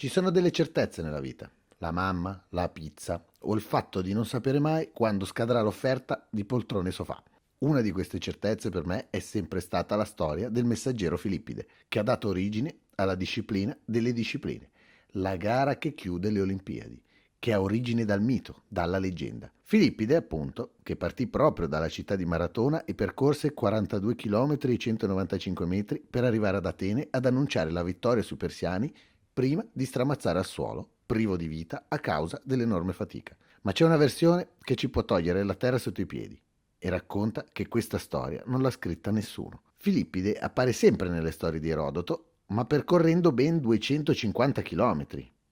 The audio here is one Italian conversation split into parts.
Ci sono delle certezze nella vita, la mamma, la pizza o il fatto di non sapere mai quando scadrà l'offerta di poltrone e sofà. Una di queste certezze per me è sempre stata la storia del messaggero Filippide, che ha dato origine alla disciplina delle discipline, la gara che chiude le Olimpiadi, che ha origine dal mito, dalla leggenda. Filippide, appunto, che partì proprio dalla città di Maratona e percorse 42 km e 195 metri per arrivare ad Atene ad annunciare la vittoria sui persiani prima di stramazzare al suolo, privo di vita a causa dell'enorme fatica. Ma c'è una versione che ci può togliere la terra sotto i piedi e racconta che questa storia non l'ha scritta nessuno. Filippide appare sempre nelle storie di Erodoto, ma percorrendo ben 250 km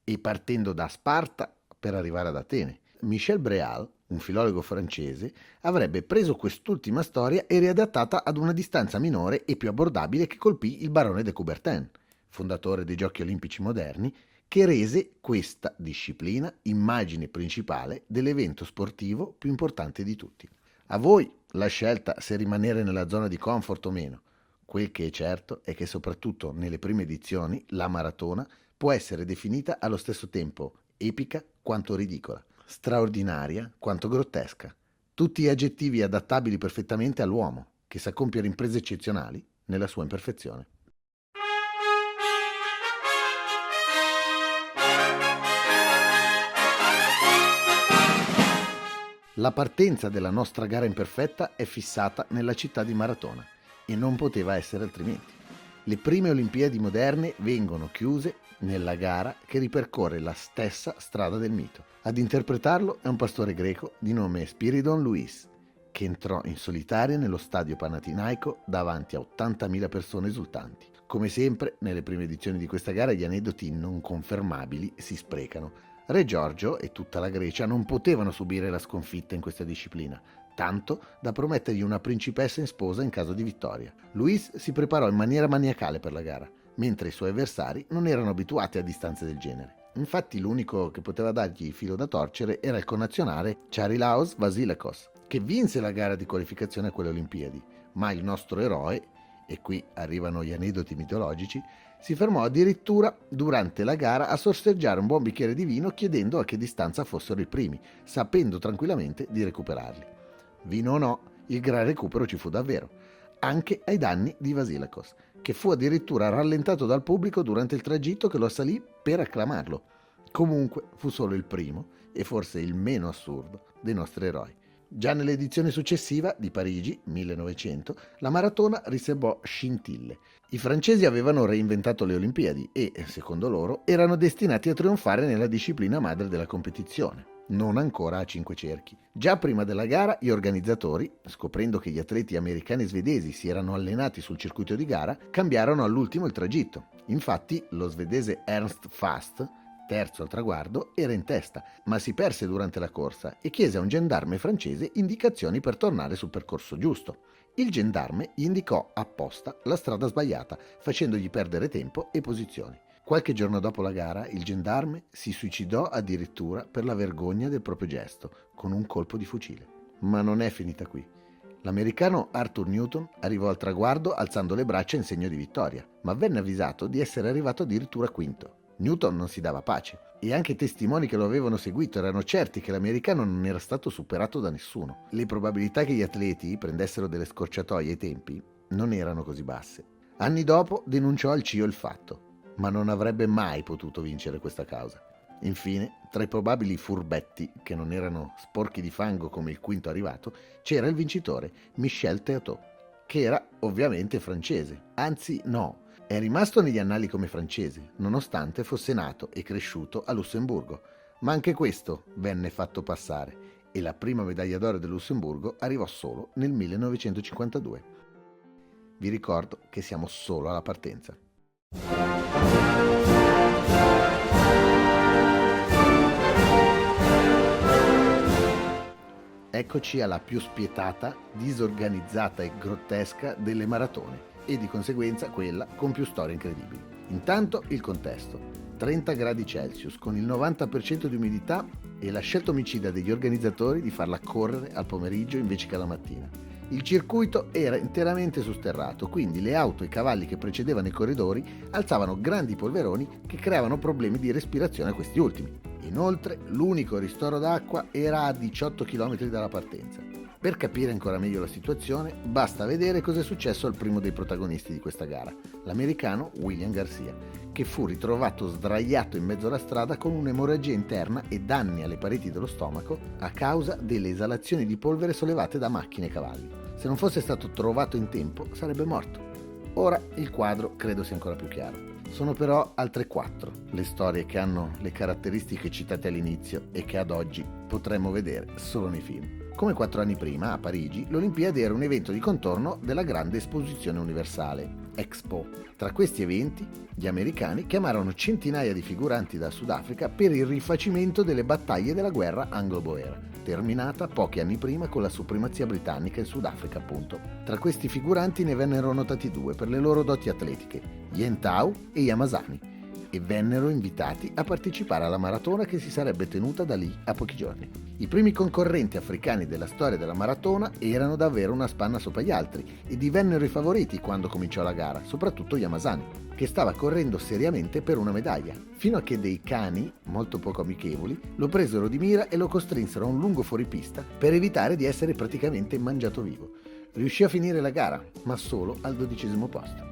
e partendo da Sparta per arrivare ad Atene. Michel Breal, un filologo francese, avrebbe preso quest'ultima storia e riadattata ad una distanza minore e più abbordabile che colpì il barone de Coubertin, fondatore dei Giochi Olimpici moderni, che rese questa disciplina immagine principale dell'evento sportivo più importante di tutti. A voi la scelta se rimanere nella zona di comfort o meno. Quel che è certo è che soprattutto nelle prime edizioni la maratona può essere definita allo stesso tempo epica quanto ridicola, straordinaria quanto grottesca, tutti aggettivi adattabili perfettamente all'uomo che sa compiere imprese eccezionali nella sua imperfezione. La partenza della nostra gara imperfetta è fissata nella città di Maratona e non poteva essere altrimenti. Le prime Olimpiadi moderne vengono chiuse nella gara che ripercorre la stessa strada del mito. Ad interpretarlo è un pastore greco di nome Spiridon Luis, che entrò in solitaria nello stadio panatinaico davanti a 80.000 persone esultanti. Come sempre, nelle prime edizioni di questa gara gli aneddoti non confermabili si sprecano. Re Giorgio e tutta la Grecia non potevano subire la sconfitta in questa disciplina, tanto da promettergli una principessa in sposa in caso di vittoria. Luis si preparò in maniera maniacale per la gara, mentre i suoi avversari non erano abituati a distanze del genere. Infatti l'unico che poteva dargli filo da torcere era il connazionale Charilaos Vasilakos, che vinse la gara di qualificazione a quelle Olimpiadi, ma il nostro eroe, e qui arrivano gli aneddoti mitologici, si fermò addirittura durante la gara a sorseggiare un buon bicchiere di vino chiedendo a che distanza fossero i primi, sapendo tranquillamente di recuperarli. Vino o no, il gran recupero ci fu davvero, anche ai danni di Vasilakos, che fu addirittura rallentato dal pubblico durante il tragitto che lo assalì per acclamarlo. Comunque fu solo il primo, e forse il meno assurdo, dei nostri eroi. Già nell'edizione successiva, di Parigi, 1900, la maratona riservò scintille. I francesi avevano reinventato le Olimpiadi e, secondo loro, erano destinati a trionfare nella disciplina madre della competizione, non ancora a 5 cerchi. Già prima della gara, gli organizzatori, scoprendo che gli atleti americani e svedesi si erano allenati sul circuito di gara, cambiarono all'ultimo il tragitto. Infatti, lo svedese Ernst Fast, terzo al traguardo, era in testa, ma si perse durante la corsa e chiese a un gendarme francese indicazioni per tornare sul percorso giusto. Il gendarme gli indicò apposta la strada sbagliata, facendogli perdere tempo e posizioni. Qualche giorno dopo la gara, il gendarme si suicidò addirittura per la vergogna del proprio gesto, con un colpo di fucile. Ma non è finita qui. L'americano Arthur Newton arrivò al traguardo alzando le braccia in segno di vittoria, ma venne avvisato di essere arrivato addirittura quinto. Newton non si dava pace e anche i testimoni che lo avevano seguito erano certi che l'americano non era stato superato da nessuno. Le probabilità che gli atleti prendessero delle scorciatoie ai tempi non erano così basse. Anni dopo denunciò al CIO il fatto, ma non avrebbe mai potuto vincere questa causa. Infine, tra i probabili furbetti, che non erano sporchi di fango come il quinto arrivato, c'era il vincitore, Michel Théotot, che era ovviamente francese, anzi no, è rimasto negli annali come francese, nonostante fosse nato e cresciuto a Lussemburgo, ma anche questo venne fatto passare e la prima medaglia d'oro del Lussemburgo arrivò solo nel 1952. Vi ricordo che siamo solo alla partenza. Eccoci alla più spietata, disorganizzata e grottesca delle maratone e di conseguenza quella con più storie incredibili. Intanto il contesto: 30 gradi Celsius con il 90% di umidità e la scelta omicida degli organizzatori di farla correre al pomeriggio invece che alla mattina. Il circuito era interamente sosterrato, quindi le auto e i cavalli che precedevano i corridori alzavano grandi polveroni che creavano problemi di respirazione a questi ultimi. Inoltre, l'unico ristoro d'acqua era a 18 km dalla partenza. Per capire ancora meglio la situazione, basta vedere cosa è successo al primo dei protagonisti di questa gara, l'americano William Garcia, che fu ritrovato sdraiato in mezzo alla strada con un'emorragia interna e danni alle pareti dello stomaco a causa delle esalazioni di polvere sollevate da macchine e cavalli. Se non fosse stato trovato in tempo, sarebbe morto. Ora il quadro credo sia ancora più chiaro. Sono però altre 4 le storie che hanno le caratteristiche citate all'inizio e che ad oggi potremmo vedere solo nei film. Come 4 anni prima, a Parigi, l'Olimpiade era un evento di contorno della grande esposizione universale, Expo. Tra questi eventi, gli americani chiamarono centinaia di figuranti dal Sudafrica per il rifacimento delle battaglie della guerra anglo-boera, terminata pochi anni prima con la supremazia britannica in Sudafrica, appunto. Tra questi figuranti ne vennero notati 2 per le loro doti atletiche, Yentau e Yamazani, e vennero invitati a partecipare alla maratona che si sarebbe tenuta da lì a pochi giorni. I primi concorrenti africani della storia della maratona erano davvero una spanna sopra gli altri e divennero i favoriti quando cominciò la gara, soprattutto Yamazani, che stava correndo seriamente per una medaglia, fino a che dei cani, molto poco amichevoli, lo presero di mira e lo costrinsero a un lungo fuoripista per evitare di essere praticamente mangiato vivo. Riuscì a finire la gara, ma solo al 12° posto.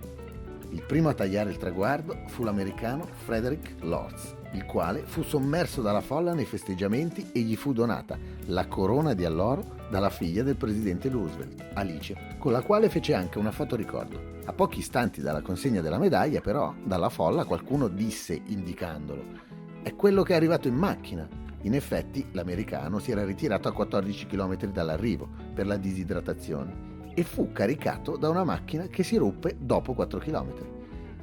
Il primo a tagliare il traguardo fu l'americano Frederick Lorz, il quale fu sommerso dalla folla nei festeggiamenti e gli fu donata la corona di alloro dalla figlia del presidente Roosevelt, Alice, con la quale fece anche una foto ricordo. A pochi istanti dalla consegna della medaglia, però, dalla folla qualcuno disse, indicandolo: «È quello che è arrivato in macchina». In effetti, l'americano si era ritirato a 14 km dall'arrivo per la disidratazione e fu caricato da una macchina che si ruppe dopo 4 km.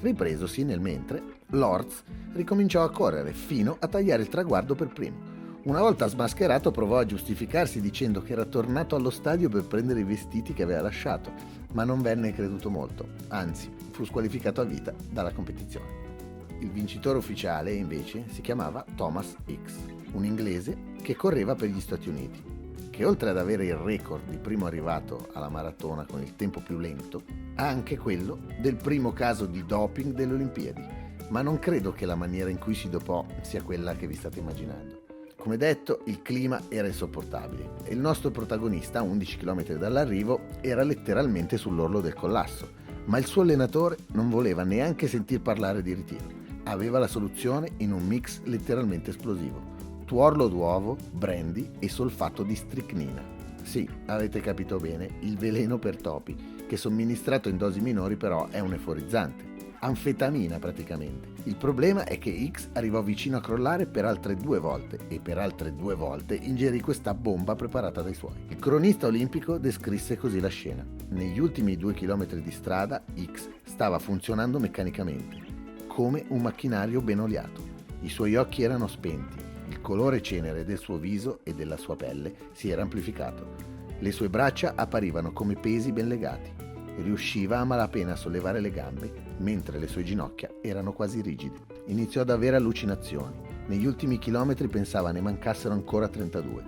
Ripresosi nel mentre, Lorz ricominciò a correre fino a tagliare il traguardo per primo. Una volta smascherato provò a giustificarsi dicendo che era tornato allo stadio per prendere i vestiti che aveva lasciato, ma non venne creduto molto, anzi fu squalificato a vita dalla competizione. Il vincitore ufficiale invece si chiamava Thomas Hicks, un inglese che correva per gli Stati Uniti, che oltre ad avere il record di primo arrivato alla maratona con il tempo più lento, ha anche quello del primo caso di doping delle Olimpiadi, ma non credo che la maniera in cui si dopò sia quella che vi state immaginando. Come detto, il clima era insopportabile e il nostro protagonista, a 11 km dall'arrivo, era letteralmente sull'orlo del collasso, ma il suo allenatore non voleva neanche sentir parlare di ritiro. Aveva la soluzione in un mix letteralmente esplosivo: tuorlo d'uovo, brandy e solfato di stricnina. Sì, avete capito bene, il veleno per topi, che somministrato in dosi minori però è un euforizzante. Anfetamina praticamente. Il problema è che Hicks arrivò vicino a crollare per altre 2 volte e per altre 2 volte ingerì questa bomba preparata dai suoi. Il cronista olimpico descrisse così la scena. Negli ultimi 2 chilometri di strada Hicks stava funzionando meccanicamente, come un macchinario ben oliato. I suoi occhi erano spenti. Il colore cenere del suo viso e della sua pelle si era amplificato. Le sue braccia apparivano come pesi ben legati. Riusciva a malapena a sollevare le gambe, mentre le sue ginocchia erano quasi rigide. Iniziò ad avere allucinazioni. Negli ultimi chilometri pensava ne mancassero ancora 32.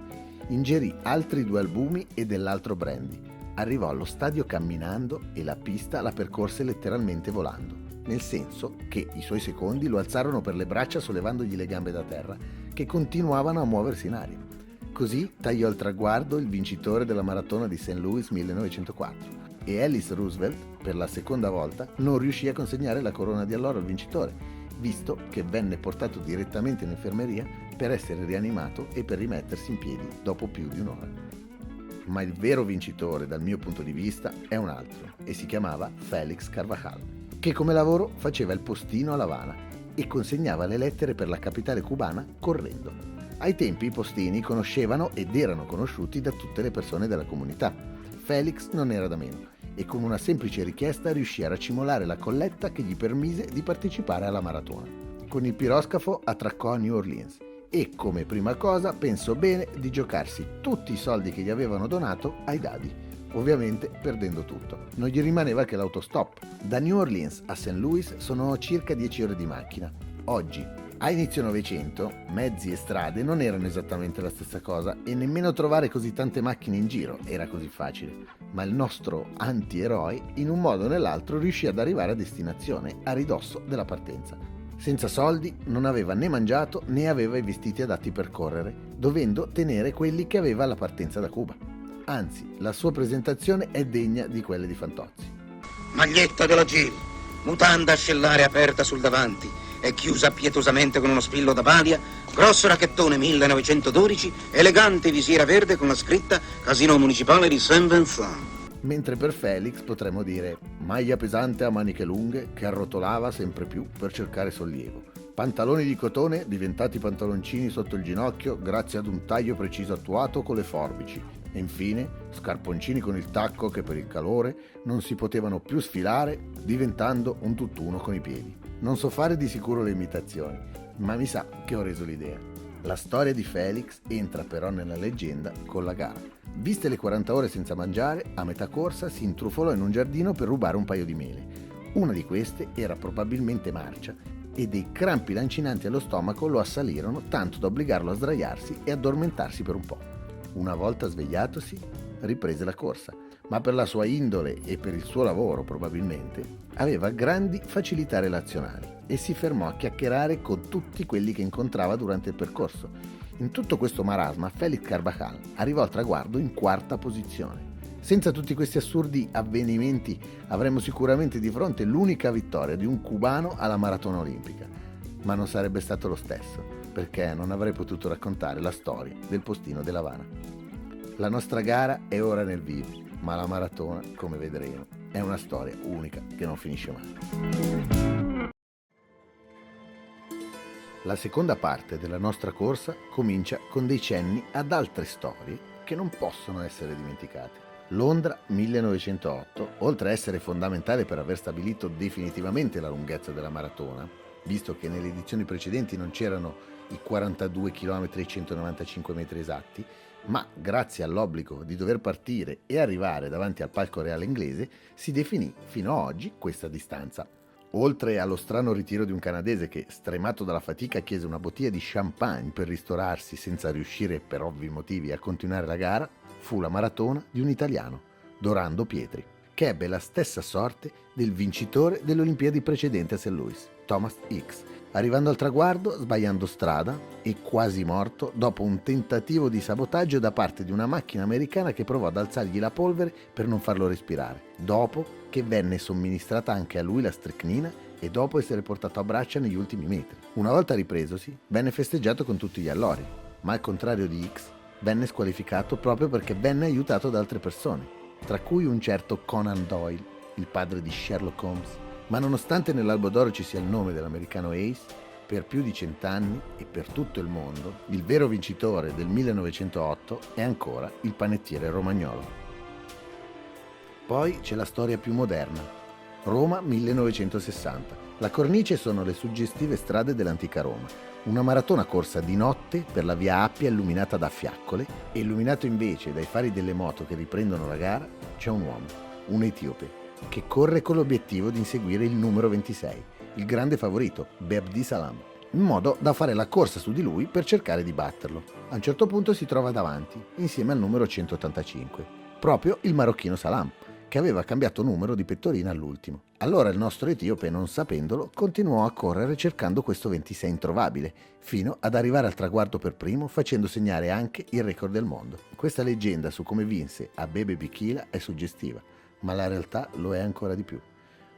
Ingerì altri 2 albumi e dell'altro brandy. Arrivò allo stadio camminando e la pista la percorse letteralmente volando, nel senso che i suoi secondi lo alzarono per le braccia sollevandogli le gambe da terra, che continuavano a muoversi in aria. Così tagliò il traguardo il vincitore della maratona di St. Louis 1904 e Alice Roosevelt, per la seconda volta, non riuscì a consegnare la corona di alloro al vincitore, visto che venne portato direttamente in infermeria per essere rianimato e per rimettersi in piedi dopo più di un'ora. Ma il vero vincitore, dal mio punto di vista, è un altro e si chiamava Félix Carvajal, che come lavoro faceva il postino a La Habana e consegnava le lettere per la capitale cubana correndo. Ai tempi i postini conoscevano ed erano conosciuti da tutte le persone della comunità. Félix non era da meno e con una semplice richiesta riuscì a racimolare la colletta che gli permise di partecipare alla maratona. Con il piroscafo attraccò a New Orleans e, come prima cosa, pensò bene di giocarsi tutti i soldi che gli avevano donato ai dadi, ovviamente perdendo tutto. Non gli rimaneva che l'autostop. Da New Orleans a St. Louis sono circa 10 ore di macchina. Oggi, A inizio Novecento, mezzi e strade non erano esattamente la stessa cosa e nemmeno trovare così tante macchine in giro era così facile, ma il nostro antieroe in un modo o nell'altro riuscì ad arrivare a destinazione a ridosso della partenza. Senza soldi non aveva né mangiato né aveva i vestiti adatti per correre, dovendo tenere quelli che aveva alla partenza da Cuba. Anzi, la sua presentazione è degna di quelle di Fantozzi. Maglietta della Gil, mutanda ascellare aperta sul davanti e chiusa pietosamente con uno spillo da balia, grosso racchettone 1912, elegante visiera verde con la scritta Casino Municipale di Saint-Vincent. Mentre per Felix potremmo dire maglia pesante a maniche lunghe che arrotolava sempre più per cercare sollievo, pantaloni di cotone diventati pantaloncini sotto il ginocchio grazie ad un taglio preciso attuato con le forbici e infine scarponcini con il tacco che per il calore non si potevano più sfilare diventando un tutt'uno con i piedi. Non so fare di sicuro le imitazioni, ma mi sa che ho reso l'idea. La storia di Felix entra però nella leggenda con la gara. Viste le 40 ore senza mangiare, a metà corsa si intrufolò in un giardino per rubare un paio di mele. Una di queste era probabilmente marcia e dei crampi lancinanti allo stomaco lo assalirono tanto da obbligarlo a sdraiarsi e addormentarsi per un po'. Una volta svegliatosi, riprese la corsa, ma per la sua indole e per il suo lavoro probabilmente aveva grandi facilità relazionali e si fermò a chiacchierare con tutti quelli che incontrava durante il percorso. In tutto questo marasma Félix Carbajal arrivò al traguardo in quarta posizione. Senza tutti questi assurdi avvenimenti avremmo sicuramente di fronte l'unica vittoria di un cubano alla maratona olimpica, ma non sarebbe stato lo stesso, perché non avrei potuto raccontare la storia del postino dell'Havana. La nostra gara è ora nel vivo, ma la maratona, come vedremo, è una storia unica che non finisce mai. La seconda parte della nostra corsa comincia con dei cenni ad altre storie che non possono essere dimenticate. Londra 1908, oltre a essere fondamentale per aver stabilito definitivamente la lunghezza della maratona, visto che nelle edizioni precedenti non c'erano i 42 km e 195 metri esatti, ma grazie all'obbligo di dover partire e arrivare davanti al palco reale inglese si definì fino ad oggi questa distanza. Oltre allo strano ritiro di un canadese che, stremato dalla fatica, chiese una bottiglia di champagne per ristorarsi senza riuscire per ovvi motivi a continuare la gara, fu la maratona di un italiano, Dorando Pietri, che ebbe la stessa sorte del vincitore delle Olimpiadi precedenti a St. Louis, Thomas Hicks, arrivando al traguardo sbagliando strada e quasi morto dopo un tentativo di sabotaggio da parte di una macchina americana che provò ad alzargli la polvere per non farlo respirare, dopo che venne somministrata anche a lui la stricnina e dopo essere portato a braccia negli ultimi metri. Una volta ripresosi, venne festeggiato con tutti gli allori, ma al contrario di Hicks, venne squalificato proprio perché venne aiutato da altre persone, tra cui un certo Conan Doyle, il padre di Sherlock Holmes. Ma nonostante nell'albo d'oro ci sia il nome dell'americano Ace, per più di 100 anni e per tutto il mondo, il vero vincitore del 1908 è ancora il panettiere romagnolo. Poi c'è la storia più moderna, Roma 1960. La cornice sono le suggestive strade dell'antica Roma, una maratona corsa di notte per la via Appia illuminata da fiaccole e illuminato invece dai fari delle moto che riprendono la gara c'è un uomo, un etiope, che corre con l'obiettivo di inseguire il numero 26, il grande favorito, Bebdi Salam, in modo da fare la corsa su di lui per cercare di batterlo. A un certo punto si trova davanti, insieme al numero 185, proprio il marocchino Salam, che aveva cambiato numero di pettorina all'ultimo. Allora il nostro etiope, non sapendolo, continuò a correre cercando questo 26 introvabile, fino ad arrivare al traguardo per primo, facendo segnare anche il record del mondo. Questa leggenda su come vinse Abebe Bikila è suggestiva, ma la realtà lo è ancora di più.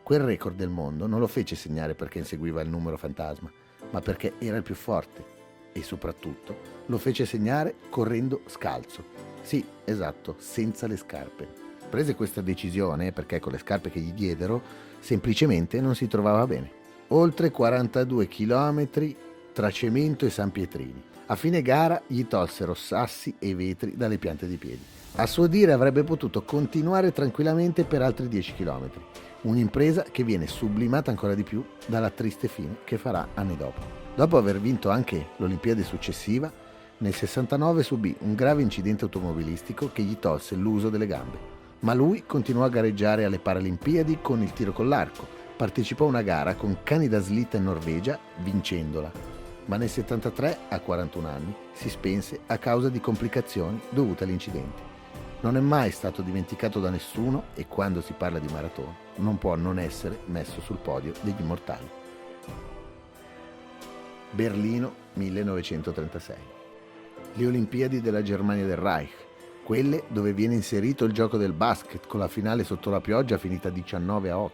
Quel record del mondo non lo fece segnare perché inseguiva il numero fantasma, ma perché era il più forte e soprattutto lo fece segnare correndo scalzo. Sì, esatto, senza le scarpe. Prese questa decisione perché con le scarpe che gli diedero semplicemente non si trovava bene. Oltre 42 chilometri tra Cemento e San Pietrini. A fine gara gli tolsero sassi e vetri dalle piante di piedi. A suo dire avrebbe potuto continuare tranquillamente per altri 10 chilometri. Un'impresa che viene sublimata ancora di più dalla triste fine che farà anni dopo. Dopo aver vinto anche l'Olimpiade successiva, nel 69 subì un grave incidente automobilistico che gli tolse l'uso delle gambe. Ma lui continuò a gareggiare alle Paralimpiadi con il tiro con l'arco, partecipò a una gara con cani da slitta in Norvegia, vincendola. ma nel 73, a 41 anni, si spense a causa di complicazioni dovute all'incidente. Non è mai stato dimenticato da nessuno e quando si parla di maratona non può non essere messo sul podio degli immortali. Berlino 1936. Le Olimpiadi della Germania del Reich, quelle dove viene inserito il gioco del basket con la finale sotto la pioggia finita 19-8,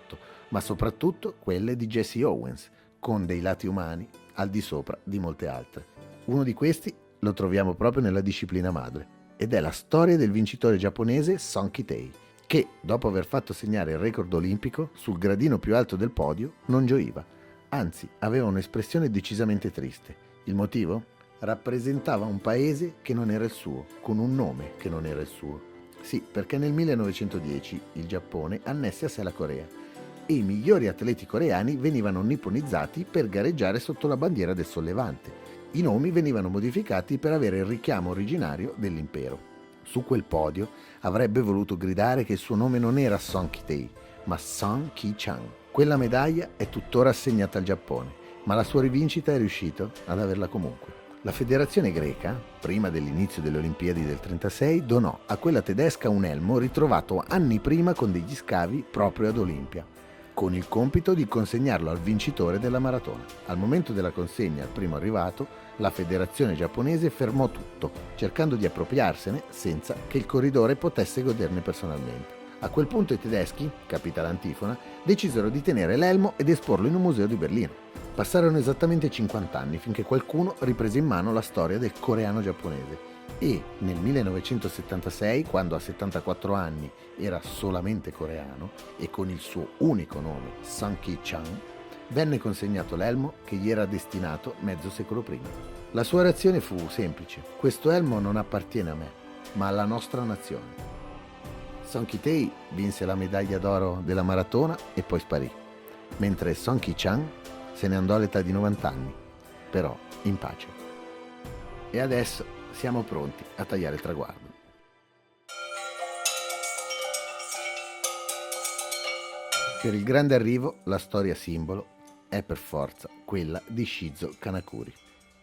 ma soprattutto quelle di Jesse Owens, con dei lati umani al di sopra di molte altre. Uno di questi lo troviamo proprio nella disciplina madre, ed è la storia del vincitore giapponese Son Kitei, che, dopo aver fatto segnare il record olimpico, sul gradino più alto del podio non gioiva, anzi aveva un'espressione decisamente triste. Il motivo? Rappresentava un paese che non era il suo, con un nome che non era il suo. Sì, perché nel 1910 il Giappone annesse a sé la Corea e i migliori atleti coreani venivano nipponizzati per gareggiare sotto la bandiera del Sollevante. I nomi venivano modificati per avere il richiamo originario dell'impero. Su quel podio avrebbe voluto gridare che il suo nome non era Son Kitei, ma Son Ki-chan. Quella medaglia è tuttora assegnata al Giappone, ma la sua rivincita è riuscito ad averla comunque. La federazione greca, prima dell'inizio delle Olimpiadi del 36, donò a quella tedesca un elmo ritrovato anni prima con degli scavi proprio ad Olimpia, con il compito di consegnarlo al vincitore della maratona. Al momento della consegna al primo arrivato, la federazione giapponese fermò tutto, cercando di appropriarsene senza che il corridore potesse goderne personalmente. A quel punto i tedeschi, capita l'antifona, decisero di tenere l'elmo ed esporlo in un museo di Berlino. Passarono esattamente 50 anni finché qualcuno riprese in mano la storia del coreano giapponese e nel 1976, quando a 74 anni era solamente coreano e con il suo unico nome, Son Ki-chan, venne consegnato l'elmo che gli era destinato mezzo secolo prima. La sua reazione fu semplice: questo elmo non appartiene a me, ma alla nostra nazione. Son Kitei vinse la medaglia d'oro della maratona e poi sparì, mentre Son Ki-chan se ne andò all'età di 90 anni, però in pace. E adesso siamo pronti a tagliare il traguardo. Per il grande arrivo, la storia simbolo è per forza quella di Shizo Kanakuri.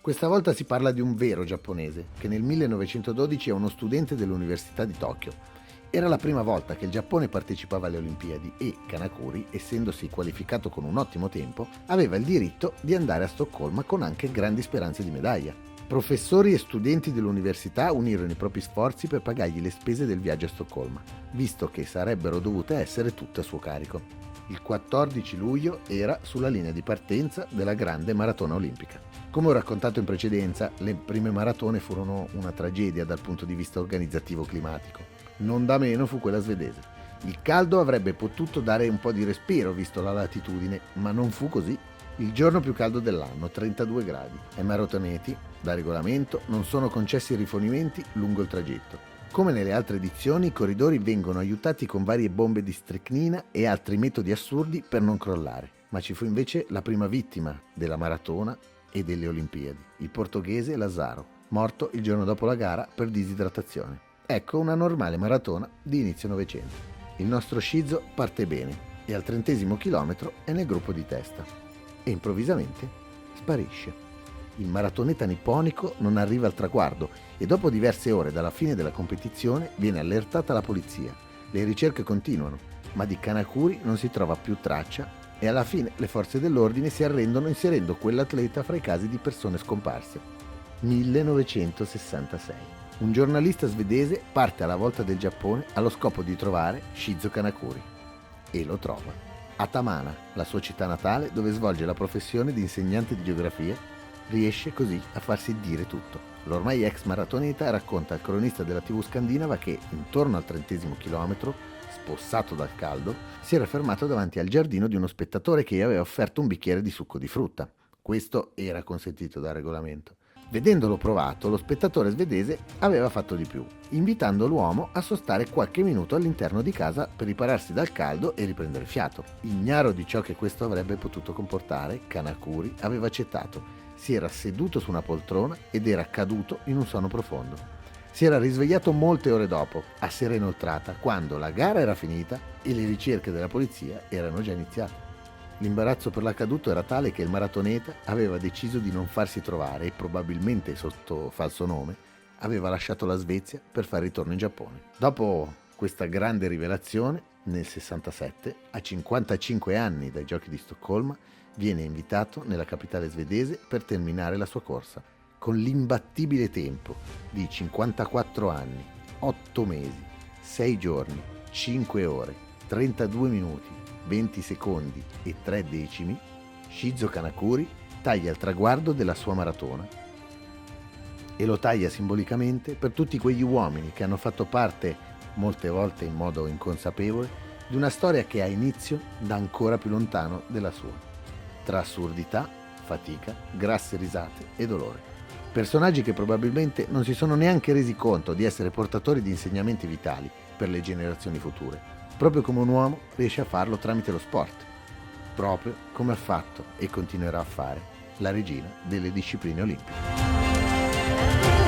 Questa volta si parla di un vero giapponese che nel 1912 è uno studente dell'Università di Tokyo. Era la prima volta che il Giappone partecipava alle Olimpiadi e Kanakuri, essendosi qualificato con un ottimo tempo, aveva il diritto di andare a Stoccolma con anche grandi speranze di medaglia. Professori e studenti dell'università unirono i propri sforzi per pagargli le spese del viaggio a Stoccolma, visto che sarebbero dovute essere tutte a suo carico. Il 14 luglio era sulla linea di partenza della grande maratona olimpica. Come ho raccontato in precedenza, le prime maratone furono una tragedia dal punto di vista organizzativo climatico. Non da meno fu quella svedese. Il caldo avrebbe potuto dare un po' di respiro visto la latitudine, ma non fu così. Il giorno più caldo dell'anno, 32 gradi. Ai maratoneti, da regolamento, non sono concessi rifornimenti lungo il tragitto. Come nelle altre edizioni, i corridori vengono aiutati con varie bombe di stricnina e altri metodi assurdi per non crollare. Ma ci fu invece la prima vittima della maratona e delle Olimpiadi, il portoghese Lazzaro, morto il giorno dopo la gara per disidratazione. Ecco una normale maratona di inizio Novecento. Il nostro Shizo parte bene e al 30° chilometro è nel gruppo di testa e improvvisamente sparisce. Il maratoneta nipponico non arriva al traguardo e dopo diverse ore dalla fine della competizione viene allertata la polizia. Le ricerche continuano, ma di Kanakuri non si trova più traccia e alla fine le forze dell'ordine si arrendono inserendo quell'atleta fra i casi di persone scomparse. 1966. Un giornalista svedese parte alla volta del Giappone allo scopo di trovare Shizo Kanakuri e lo trova. A Tamana, la sua città natale, dove svolge la professione di insegnante di geografia, riesce così a farsi dire tutto. L'ormai ex maratoneta racconta al cronista della TV scandinava che, intorno al 30° chilometro, spossato dal caldo, si era fermato davanti al giardino di uno spettatore che gli aveva offerto un bicchiere di succo di frutta. Questo era consentito dal regolamento. Vedendolo provato, lo spettatore svedese aveva fatto di più, invitando l'uomo a sostare qualche minuto all'interno di casa per ripararsi dal caldo e riprendere fiato. Ignaro di ciò che questo avrebbe potuto comportare, Kanakuri aveva accettato, si era seduto su una poltrona ed era caduto in un sonno profondo. Si era risvegliato molte ore dopo, a sera inoltrata, quando la gara era finita e le ricerche della polizia erano già iniziate. L'imbarazzo per l'accaduto era tale che il maratoneta aveva deciso di non farsi trovare e probabilmente sotto falso nome aveva lasciato la Svezia per fare ritorno in Giappone. Dopo questa grande rivelazione, nel 67, a 55 anni dai Giochi di Stoccolma, viene invitato nella capitale svedese per terminare la sua corsa, con l'imbattibile tempo di 54 anni, 8 mesi, 6 giorni, 5 ore, 32 minuti, 20 secondi e 3 decimi. Shizo Kanakuri taglia il traguardo della sua maratona e lo taglia simbolicamente per tutti quegli uomini che hanno fatto parte, molte volte in modo inconsapevole, di una storia che ha inizio da ancora più lontano della sua, tra assurdità, fatica, grasse risate e dolore. Personaggi che probabilmente non si sono neanche resi conto di essere portatori di insegnamenti vitali per le generazioni future, proprio come un uomo riesce a farlo tramite lo sport, proprio come ha fatto e continuerà a fare la regina delle discipline olimpiche.